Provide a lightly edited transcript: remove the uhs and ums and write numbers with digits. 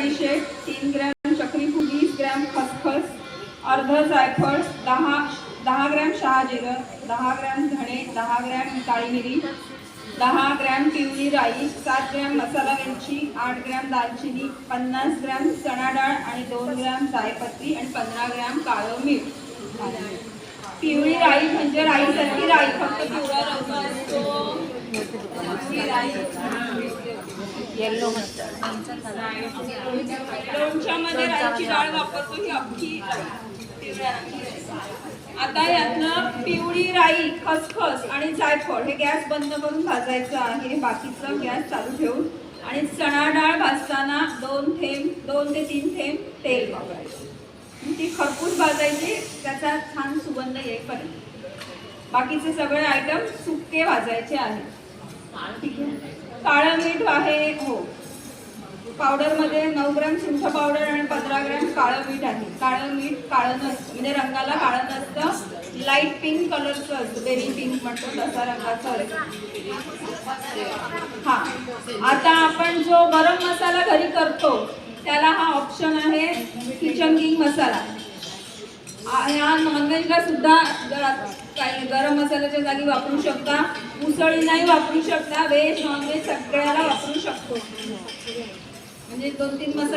बडीशेप, 3 ग्रॅम चक्री फूल, 20 ग्रॅम खसखस, अर्ध जायफळ, 10 ग्रॅम शहाजिरं, 10 ग्रॅम धणे, 10 ग्रॅम काळी मिरी, 10 ग्रॅम पिवळी राई, 7 ग्रॅम मसाला वेलची, 8 ग्रॅम दालचिनी, 50 ग्रॅम चणा डाळ आणि 2 ग्रॅम जायपत्री आणि 15 ग्रॅम काळं मीठ. पिवळी राई म्हणजे राईसारखी राई, फक्त पिवळा रंग असतो. येलो मस्टर्ड लोणच्यामध्ये राईची डाळ वापरतो, ही अख्खी पिवळ्या रंगाची. आता यातनं पिवळी राई, खसखस आणि जायफळ हे गॅस बंद करून भाजायचं आहे. बाकीचं गॅस चालू ठेवून आणि चणा डाळ भाजताना 2 ते 3 थेंब तेल वापरायचं. ती खरपूस भाजायची, त्याचा छान सुगंध येईपर्यंत. बाकीचे सगळे आयटम सुके भाजायचे आहेत. ठीक आहे. काळं मीठ आहे हो, पावडरमध्ये 9 ग्रॅम सुंठ पावडर आणि 15 ग्रॅम काळं मीठ आहे. काळं मीठ काळं नसतं, म्हणजे रंगाला काळं नसतं, लाईट पिंक कलरचं असतं, बेरी पिंक म्हणतो तसा रंगाचं असतं. हा, आता आपण जो गरम मसाला घरी करतो त्याला हा ऑप्शन आहे, किचन किंग मसाला. ह्या नॉनव्हेजला सुद्धा काही गरम मसाल्याच्या जागी वापरू शकता, उसळी नाही वापरू शकता, व्हेज नॉनव्हेज सगळ्याला वापरू शकतो. म्हणजे 2-3 मसाले